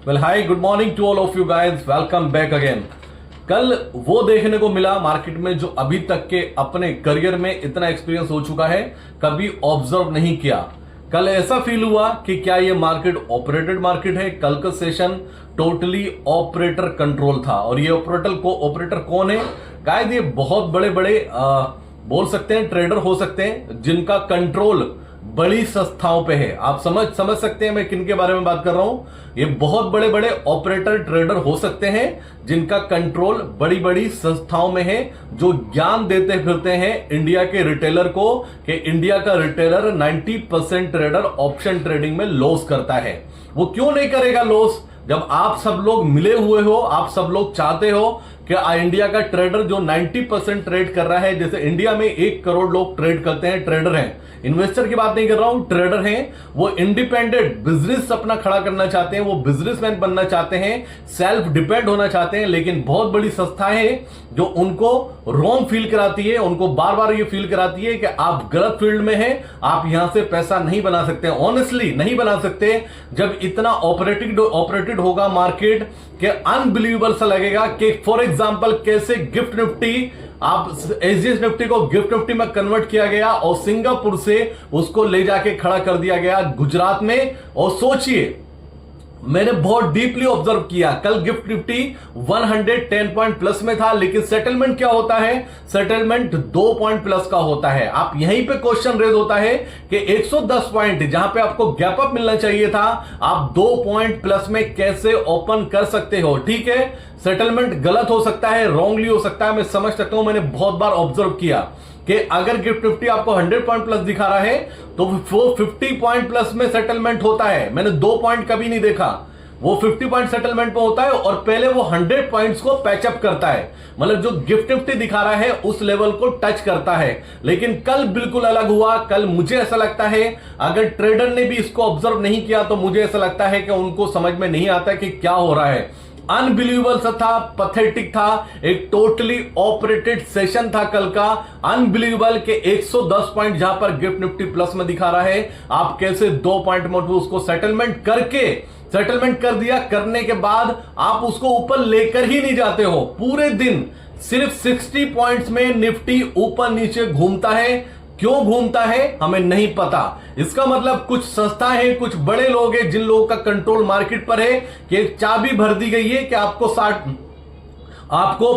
Well hi, good morning to all of you guys, welcome back again. कल वो देखने को मिला मार्केट में जो अभी तक के अपने करियर में इतना एक्सपीरियंस हो चुका है, कभी ऑब्जर्व नहीं किया। कल ऐसा फील हुआ कि क्या ये मार्केट ऑपरेटेड मार्केट है। कल का सेशन टोटली ऑपरेटर कंट्रोल था। और ये ऑपरेटर कौन है गाइस? ये बहुत बड़े बड़े बोल सकते हैं ट्रेडर हो सकते हैं जिनका कंट्रोल बड़ी संस्थाओं पे है। आप समझ सकते हैं मैं किन के बारे में बात कर रहा हूं। ये बहुत बड़े बड़े ऑपरेटर ट्रेडर हो सकते हैं जिनका कंट्रोल बड़ी बड़ी संस्थाओं में है, जो ज्ञान देते फिरते हैं इंडिया के रिटेलर को कि इंडिया का रिटेलर 90% ट्रेडर ऑप्शन ट्रेडिंग में लॉस करता है। वो क्यों नहीं करेगा लॉस? जब आप सब लोग मिले हुए हो, आप सब लोग चाहते हो कि इंडिया का ट्रेडर जो 90% ट्रेड कर रहा है, जैसे इंडिया में 1 करोड़ लोग ट्रेड करते हैं, ट्रेडर हैं, इन्वेस्टर की बात नहीं कर रहा हूं, ट्रेडर हैं। वो इंडिपेंडेंट बिजनेस अपना खड़ा करना चाहते हैं, वो बिजनेसमैन बनना चाहते हैं, सेल्फ डिपेंड होना चाहते हैं। लेकिन बहुत बड़ी संस्थाएं हैं जो उनको रॉन्ग फील कराती है, उनको बार बार ये फील कराती है कि आप गलत फील्ड में हैं, आप यहां से पैसा नहीं बना सकते, ऑनेस्टली नहीं बना सकते। जब इतना ऑपरेटेड होगा मार्केट के अनबिलीवेबल सा लगेगा कि फॉर एग्जांपल कैसे गिफ्ट निफ्टी, आप एसजीएस निफ्टी को गिफ्ट निफ्टी में कन्वर्ट किया गया और सिंगापुर से उसको ले जाके खड़ा कर दिया गया गुजरात में। और सोचिए, मैंने बहुत डीपली ऑब्जर्व किया, कल गिफ्ट निफ्टी 110 पॉइंट प्लस में था, लेकिन सेटलमेंट क्या होता है? सेटलमेंट 2 पॉइंट प्लस का होता है। आप यहीं पे क्वेश्चन रेज होता है कि 110 पॉइंट जहां पे आपको गैप अप मिलना चाहिए था, आप 2 पॉइंट प्लस में कैसे ओपन कर सकते हो? ठीक है, सेटलमेंट गलत हो सकता है, रॉन्गली हो सकता है, मैं समझ सकता हूं, मैंने बहुत बार ऑब्जर्व किया कि अगर गिफ्ट निफ्टी आपको 100 पॉइंट प्लस दिखा रहा है तो वो 50 पॉइंट प्लस में सेटलमेंट होता है। मैंने 2 पॉइंट कभी नहीं देखा, वो 50 पॉइंट सेटलमेंट पे होता है और पहले वो 100 पॉइंट्स को पैचअप करता है, मतलब जो गिफ्ट निफ्टी दिखा रहा है उस लेवल को टच करता है। लेकिन कल बिल्कुल अलग हुआ। कल मुझे ऐसा लगता है, अगर ट्रेडर ने भी इसको ऑब्जर्व नहीं किया तो मुझे ऐसा लगता है कि उनको समझ में नहीं आता कि क्या हो रहा है। अनबिलीवेबल सा था, पथेटिक था, एक टोटली ऑपरेटेड सेशन था कल का। अनबिलीवेबल के 110 पॉइंट जहां पर गिफ्ट निफ्टी प्लस में दिखा रहा है, आप कैसे 2 पॉइंट में उसको सेटलमेंट कर दिया। करने के बाद आप उसको ऊपर लेकर ही नहीं जाते हो। पूरे दिन सिर्फ 60 पॉइंट्स में निफ्टी ऊपर नीचे घूमता है। क्यों घूमता है हमें नहीं पता। इसका मतलब कुछ संस्थाएं हैं, कुछ बड़े लोग हैं जिन लोगों का कंट्रोल मार्केट पर है कि एक चाबी भर दी गई है कि आपको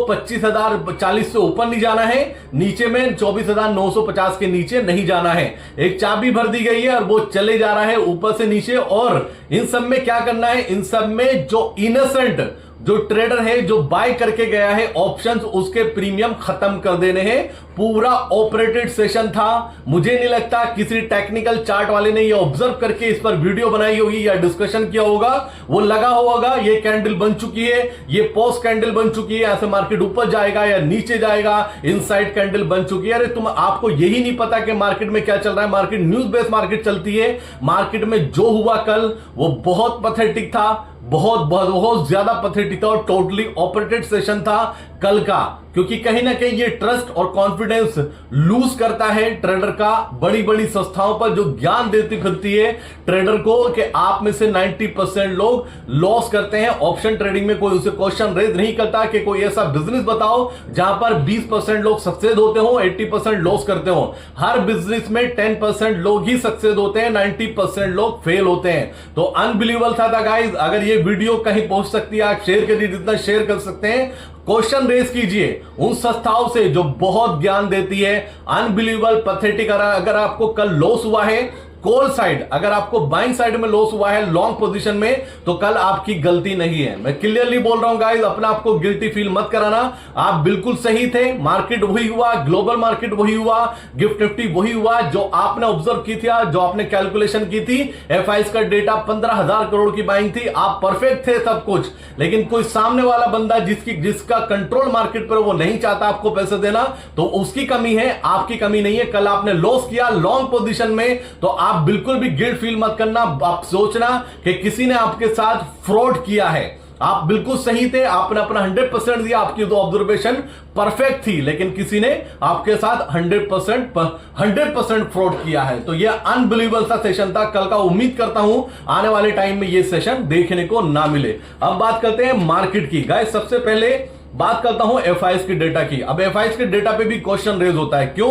25,040 से ऊपर नहीं जाना है, नीचे में 24,950 के नीचे नहीं जाना है। एक चाबी भर दी गई है और वो चले जा रहा है ऊपर से नीचे। और इन सब में क्या करना है? इन सब में जो इनोसेंट जो ट्रेडर है, जो बाय करके गया है ऑप्शंस, उसके प्रीमियम खत्म कर देने हैं। पूरा ऑपरेटेड सेशन था। मुझे नहीं लगता किसी टेक्निकल चार्ट वाले ने ये ऑब्जर्व करके इस पर वीडियो बनाई होगी या डिस्कशन किया होगा। वो लगा होगा ये कैंडल बन चुकी है, ये पोस्ट कैंडल बन चुकी है, ऐसे मार्केट ऊपर जाएगा या नीचे जाएगा, इनसाइड कैंडल बन चुकी है। अरे आपको यही नहीं पता कि मार्केट में क्या चल रहा है? मार्केट न्यूज बेस्ड मार्केट चलती है। मार्केट में जो हुआ कल वो बहुत पैथेटिक था, बहुत ज्यादा पैथेटिक था और टोटली ऑपरेटेड सेशन था कल का। क्योंकि कहीं ना कहीं ये ट्रस्ट और कॉन्फिडेंस लूज करता है ट्रेडर का बड़ी बड़ी संस्थाओं पर, जो ज्ञान देती फिरती है ट्रेडर को कि आप में से 90% लोग लॉस करते हैं ऑप्शन ट्रेडिंग में। कोई उसे क्वेश्चन रेज नहीं करता कि कोई ऐसा बिजनेस बताओ जहां पर 20% लोग सक्सेस होते हो, 80% लॉस करते हो। हर बिजनेस में 10% लोग ही सक्सेस होते हैं, 90% लोग फेल होते हैं। तो अनबिलीवेबल था गाइस। अगर ये वीडियो कहीं पहुंच सकती है, आप शेयर करिए, जितना शेयर कर सकते हैं। क्वेश्चन रेज कीजिए उन संस्थाओं से जो बहुत ज्ञान देती है। Unbelievable, pathetic. अगर आपको कल लॉस हुआ है कॉल साइड, अगर आपको बाइंग साइड में लॉस हुआ है लॉन्ग पोजीशन में, तो कल आपकी गलती नहीं है। मैं क्लियरली बोल रहा हूं गाइस, अपना आपको गिल्टी फील मत कराना। आप बिल्कुल सही थे। मार्केट वही हुआ, ग्लोबल मार्केट वही हुआ, गिफ्ट निफ्टी वही हुआ जो आपने ऑब्जर्व की थी, जो आपने कैलकुलेशन की थी। एफआईएस का डेटा 15,000 करोड़ की बाइंग थी, आप परफेक्ट थे सब कुछ। लेकिन कोई सामने वाला बंदा जिसका कंट्रोल मार्केट पर, वो नहीं चाहता आपको पैसे देना, तो उसकी कमी है, आपकी कमी नहीं है। कल आपने लॉस किया लॉन्ग पोजीशन में, तो आप बिल्कुल भी गिल्ट फील मत करना। आप सोचना कि किसी ने आपके साथ फ्रॉड किया है। आप बिल्कुल सही थे, आपने अपना 100% दिया, आपकी तो ऑब्जर्वेशन परफेक्ट थी, लेकिन किसी ने आपके साथ 100% फ्रॉड किया है। तो यह अनबिलीवेबल सा सेशन था कल का। उम्मीद करता हूं आने वाले टाइम में यह सेशन देखने को ना मिले। अब बात करते हैं मार्केट की। गाइस सबसे पहले बात करता हूं एफआईएस के डेटा की। अब एफआईएस के डेटा पे भी क्वेश्चन रेज होता है, क्यों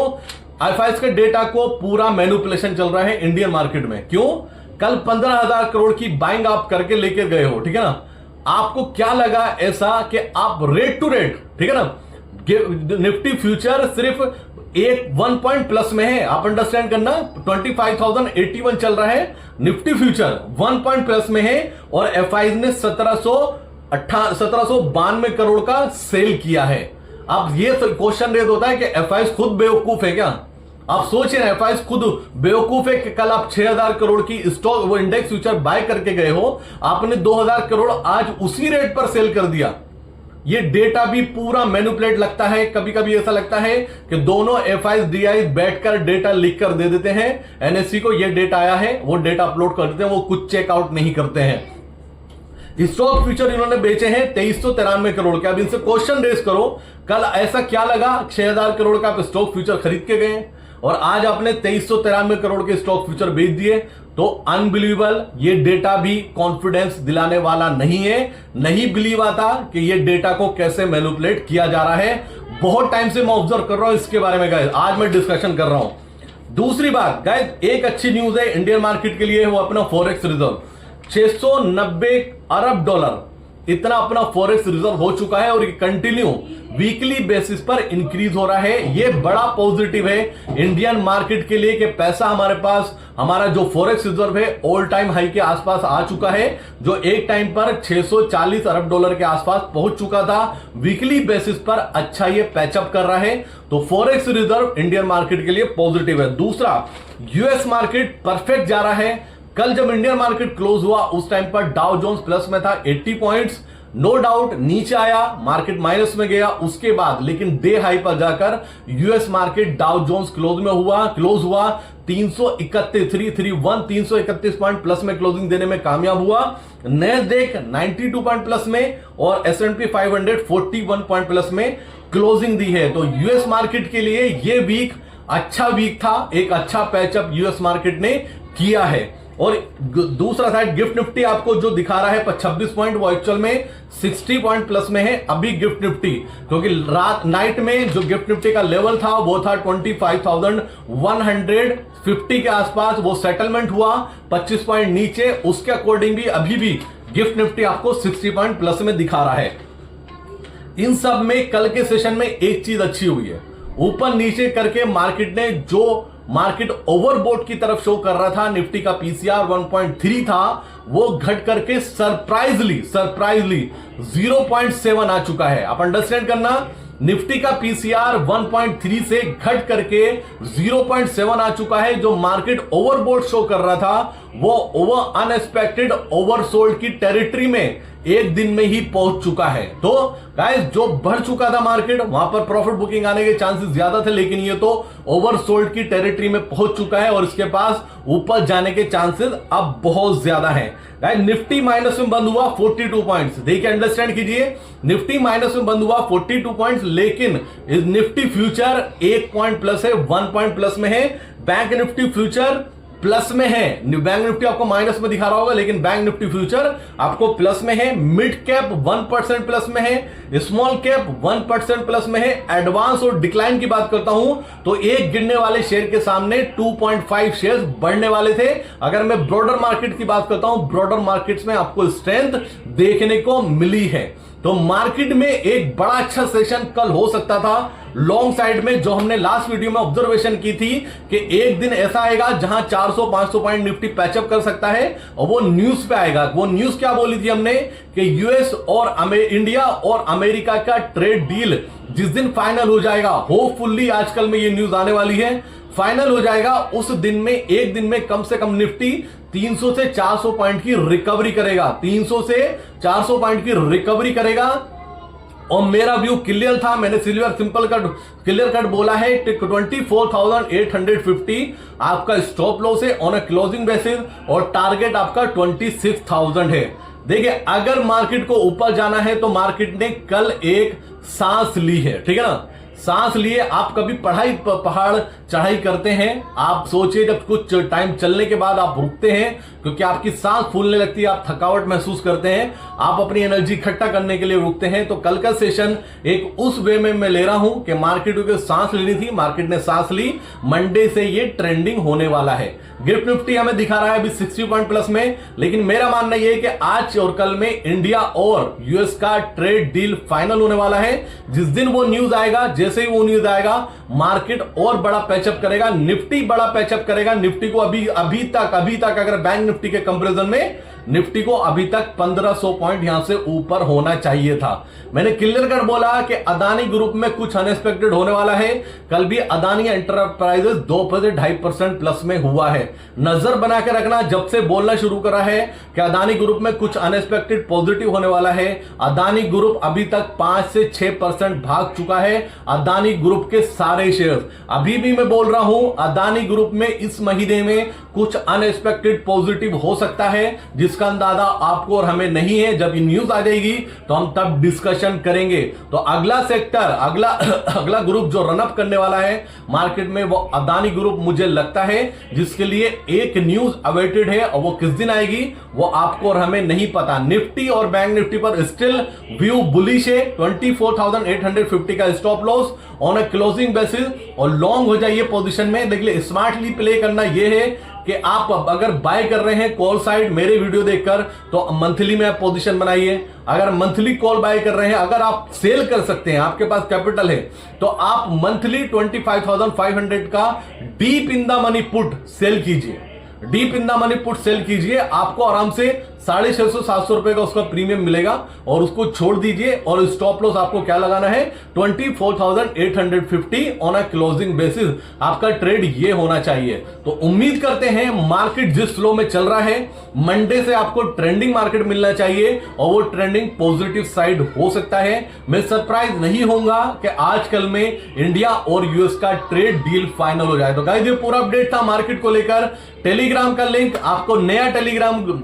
एफआईएस के डेटा को पूरा मैनिपुलेशन चल रहा है इंडियन मार्केट में? क्यों? कल 15,000 करोड़ की बाइंग आप करके लेकर गए हो, ठीक है ना? आपको क्या लगा ऐसा कि आप रेट टू रेट, ठीक है ना, निफ्टी फ्यूचर सिर्फ 1 पॉइंट प्लस में है। आप अंडरस्टैंड करना, 25,081 चल रहा है, निफ्टी फ्यूचर 1 पॉइंट प्लस में है, और एफआईएस ने 1792 करोड़ का सेल किया है। अब ये क्वेश्चन रेज होता है कि एफआईएस खुद बेवकूफ है क्या? आप सोचिए ना, एफआईएस खुद बेवकूफ है कि कल आप 6,000 करोड़ की स्टॉक वो इंडेक्स फ्यूचर बाय करके गए हो, आपने 2,000 करोड़ आज उसी रेट पर सेल कर दिया। ये डेटा भी पूरा मैनिपुलेट लगता है। कभी कभी ऐसा लगता है कि दोनों एफआईएस डीआई बैठकर डेटा लिख कर दे देते हैं एनएससी को, ये डेटा आया है, वो डेटा अपलोड कर देते हैं, वो कुछ चेकआउट नहीं करते हैं। स्टॉक फ्यूचर इन्होंने बेचे हैं 2393 करोड़ के। अब इनसे क्वेश्चन रेस करो, कल ऐसा क्या लगा 6,000 करोड़ का आप स्टॉक फ्यूचर खरीद के गए और आज आपने 2393 करोड़ के स्टॉक फ्यूचर बेच दिए? तो अनबिलीवेबल। ये डेटा भी कॉन्फिडेंस दिलाने वाला नहीं है। नहीं बिलीव आता कि ये डेटा को कैसे मैनिपुलेट किया जा रहा है। बहुत टाइम से मैं ऑब्जर्व कर रहा हूं इसके बारे में गाइस, आज मैं डिस्कशन कर रहा हूं। दूसरी बात गाइस, एक अच्छी न्यूज है इंडियन मार्केट के लिए, वो अपना फॉरेक्स रिजर्व 690 अरब डॉलर इतना अपना फॉरेक्स रिजर्व हो चुका है, और ये कंटिन्यू वीकली बेसिस पर इंक्रीज हो रहा है। ये बड़ा पॉजिटिव है इंडियन मार्केट के लिए कि पैसा हमारे पास, हमारा जो फॉरेक्स रिजर्व है ऑल टाइम हाई के आसपास आ चुका है, जो एक टाइम पर 640 अरब डॉलर के आसपास पहुंच चुका था। वीकली बेसिस पर अच्छा ये पैचअप कर रहा है, तो फॉरेक्स रिजर्व इंडियन मार्केट के लिए पॉजिटिव है। दूसरा, यूएस मार्केट परफेक्ट जा रहा है। कल जब इंडियन मार्केट क्लोज हुआ उस टाइम पर डाउ जोन्स प्लस में था 80 पॉइंट्स, नो डाउट नीचे आया, मार्केट माइनस में गया उसके बाद, लेकिन डे हाई पर जाकर US market Dow Jones close हुआ 331 पॉइंट प्लस में क्लोजिंग देने में कामयाब हुआ। नैस्डैक 92 पॉइंट प्लस में और S&P 500 41 पॉइंट प्लस में क्लोजिंग दी है। तो यूएस मार्केट के लिए यह वीक अच्छा वीक था, एक अच्छा पैचअप यूएस मार्केट ने किया है। और दूसरा साइड गिफ्ट निफ्टी आपको जो दिखा रहा है 26 पॉइंट, वो एक्चुअल में 60 पॉइंट प्लस में है अभी गिफ्ट निफ्टी, क्योंकि नाइट में जो गिफ्ट निफ्टी का लेवल था वो था 25,150 के आसपास, वो सेटलमेंट हुआ 25 पॉइंट नीचे। उसके अकॉर्डिंग भी अभी भी गिफ्ट निफ्टी आपको 60 पॉइंट प्लस में दिखा रहा है। इन सब में कल के सेशन में एक चीज अच्छी हुई है, ऊपर नीचे करके मार्केट ने जो मार्केट ओवरबोट की तरफ शो कर रहा था, निफ्टी का पीसीआर 1.3 था, वो घट करके सरप्राइजली 0.7 आ चुका है। आप अंडरस्टैंड करना, निफ्टी का पीसीआर 1.3 से घट करके 0.7 आ चुका है। जो मार्केट ओवरबोट शो कर रहा था वो ओवर अनएक्सपेक्टेड ओवरसोल्ड की टेरिटरी में एक दिन में ही पहुंच चुका है। तो गाइस, जो बढ़ चुका था मार्केट, वहां पर प्रॉफिट बुकिंग आने के चांसेस ज्यादा थे, लेकिन ये तो ओवरसोल्ड की टेरिटरी में पहुंच चुका है और इसके पास ऊपर जाने के चांसेस अब बहुत ज्यादा हैं। गाइस, निफ्टी माइनस में बंद हुआ 42 पॉइंट्स, देखिए अंडरस्टैंड कीजिए, निफ्टी माइनस में बंद हुआ 42 पॉइंट्स, लेकिन निफ्टी फ्यूचर 1 पॉइंट प्लस है, 1 पॉइंट प्लस में है। बैंक निफ्टी फ्यूचर प्लस में है, बैंक निफ्टी आपको माइनस में दिखा रहा होगा, लेकिन बैंक निफ्टी फ्यूचर आपको प्लस में है। मिड कैप 1% प्लस में है, स्मॉल कैप 1% प्लस में है। एडवांस और डिक्लाइन की बात करता हूं तो एक गिरने वाले शेयर के सामने 2.5 शेयर बढ़ने वाले थे। अगर मैं ब्रॉडर मार्केट की बात करता हूं, ब्रॉडर मार्केट्स में आपको स्ट्रेंथ देखने को मिली है। तो मार्केट में एक बड़ा अच्छा सेशन कल हो सकता था लॉन्ग साइड में, जो हमने लास्ट वीडियो में ऑब्जर्वेशन की थी कि एक दिन ऐसा आएगा जहां 400-500 पॉइंट निफ्टी पैचअप कर सकता है, और वो न्यूज पे आएगा। वो न्यूज क्या बोली थी हमने कि यूएस और इंडिया और अमेरिका का ट्रेड डील जिस दिन फाइनल हो जाएगा, होपफुली आजकल में ये न्यूज आने वाली है, फाइनल हो जाएगा, उस दिन में एक दिन में कम से कम निफ्टी 300 से 400 पॉइंट की रिकवरी करेगा, 300 से 400 पॉइंट की रिकवरी करेगा। और मेरा व्यू क्लियर था, मैंने क्लियर कट बोला है 24,850 आपका स्टॉप लॉस है ऑन अ क्लोजिंग बेसिस, और टारगेट आपका 26,000 है। देखिए, अगर मार्केट को ऊपर जाना है तो मार्केट ने कल एक सांस ली है, ठीक है ना, सांस लिए। आप कभी पहाड़ चढ़ाई करते हैं, आप सोचिए जब कुछ टाइम चलने के बाद आप रुकते हैं क्योंकि आपकी सांस फूलने लगती है, आप थकावट महसूस करते हैं, आप अपनी एनर्जी इकट्ठा करने के लिए रुकते हैं। तो कल का सेशन एक उस वे में मैं ले रहा हूं कि मार्केट को सांस लेनी थी, मार्केट ने सांस ली, मंडे से ये ट्रेंडिंग होने वाला है। गिफ्ट निफ्टी हमें दिखा रहा है अभी 60 पॉइंट प्लस में, लेकिन मेरा मानना यह है कि आज और कल में इंडिया और यूएस का ट्रेड डील फाइनल होने वाला है। जिस दिन वो न्यूज आएगा, जैसे ही वो न्यूज आएगा, मार्केट और बड़ा पैचअप करेगा, निफ्टी बड़ा पैचअप करेगा। निफ्टी को अभी तक अगर बैंक निफ्टी के कंपैरिजन में निफ्टी को अभी तक 1500 पॉइंट यहां से ऊपर होना चाहिए था। मैंने क्लियर कर बोला कि अदानी ग्रुप में कुछ अनएक्सपेक्टेड होने वाला है। कल भी अदानी एंटरप्राइजेस 2.5% प्लस में हुआ है। नजर बना के रखना, जब से बोलना शुरू करा है कि अदानी ग्रुप में कुछ अनएक्सपेक्टेड पॉजिटिव होने वाला है। अदानी ग्रुप अभी तक 5 से 6% भाग चुका है। अदानी ग्रुप के सारे शेयर, अभी भी मैं बोल रहा हूं, अदानी ग्रुप में इस महीने में कुछ अनएक्सपेक्टेड पॉजिटिव हो सकता है, जिसका अंदाजा आपको और हमें नहीं है। जब ये न्यूज आ जाएगी तो हम तब डिस्कशन करेंगे। तो अगला सेक्टर, अगला ग्रुप जो रनअप करने वाला है मार्केट में, वो अदानी ग्रुप मुझे लगता है, जिसके लिए एक न्यूज अवेटेड है, और वो किस दिन आएगी वो आपको और हमें नहीं पता। निफ्टी और बैंक निफ्टी पर स्टिल व्यू बुलिश है। 24,850 का stop loss on a closing basis, और लॉन्ग हो जाइए पोजीशन में। देखिए, स्मार्टली प्ले करना यह है कि आप अगर बाय कर रहे हैं कॉल साइड मेरे वीडियो देखकर, तो मंथली में आप पोजीशन बनाइए। अगर मंथली कॉल बाय कर रहे हैं, अगर आप सेल कर सकते हैं, आपके पास कैपिटल है, तो आप मंथली 25,500 का deep in the money put sell कीजिए। Deep in the money put sell कीजिए, आपको आराम से 650-700 रुपए का उसका प्रीमियम मिलेगा, और उसको छोड़ दीजिए। और स्टॉप लॉस आपको क्या लगाना है, 24,850 ऑन अ क्लोजिंग बेसिस। आपका ट्रेड ये होना चाहिए। तो उम्मीद करते हैं मार्केट जिस फ्लो में चल रहा है, मंडे से आपको ट्रेंडिंग मार्केट मिलना चाहिए, और वो ट्रेंडिंग पॉजिटिव साइड हो सकता है। मैं सरप्राइज नहीं होऊंगा कि आजकल में इंडिया और यूएस का ट्रेड डील फाइनल हो जाए। तो गाइस, ये पूरा अपडेट था मार्केट को लेकर। टेलीग्राम का लिंक, आपको नया टेलीग्राम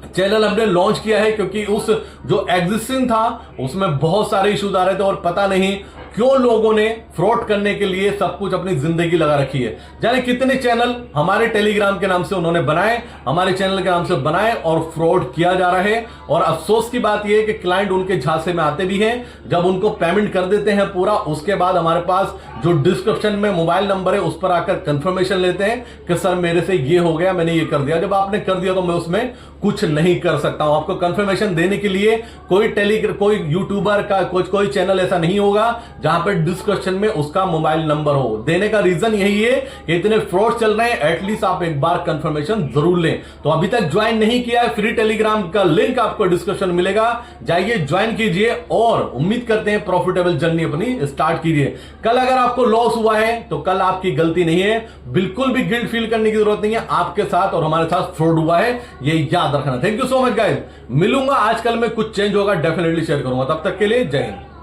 चैनल हमने लॉन्च किया है, क्योंकि उस जो एग्जिस्टिंग था उसमें बहुत सारे इश्यूज आ रहे थे, और पता नहीं क्यों लोगों ने फ्रॉड करने के लिए सब कुछ अपनी जिंदगी लगा रखी है। जाने कितने चैनल हमारे टेलीग्राम के नाम से उन्होंने बनाए, हमारे चैनल के नाम से बनाए, और फ्रॉड किया जा रहा है। और अफसोस की बात यह है कि क्लाइंट उनके झांसे में आते भी हैं, जब उनको पेमेंट कर देते हैं पूरा, उसके बाद हमारे पास जो डिस्क्रिप्शन में मोबाइल नंबर है उस पर आकर कंफर्मेशन लेते हैं कि सर मेरे से ये हो गया, मैंने ये कर दिया। जब आपने कर दिया तो मैं उसमें कुछ नहीं कर सकता हूं। आपको कंफर्मेशन देने के लिए कोई यूट्यूबर का कोई चैनल ऐसा नहीं होगा जहां पे डिस्क्रिप्शन में उसका मोबाइल नंबर हो। देने का रीजन यही है कि इतने फ्रॉड चल रहे हैं, एटलीस्ट आप एक बार कंफर्मेशन जरूर लें। तो अभी तक ज्वाइन नहीं किया है, फ्री टेलीग्राम का लिंक आपको डिस्क्रिप्शन में मिलेगा, जाइए ज्वाइन कीजिए, और उम्मीद करते हैं प्रॉफिटेबल जर्नी अपनी स्टार्ट कीजिए। कल अगर आपको लॉस हुआ है तो कल आपकी गलती नहीं है, बिल्कुल भी गिल्ट फील करने की जरूरत नहीं है। आपके साथ और हमारे साथ फ्रॉड हुआ है, ये याद रखना। Thank you so much guys. मिलूंगा, आजकल में कुछ चेंज होगा डेफिनेटली शेयर करूंगा। तब तक के लिए जय हिंद।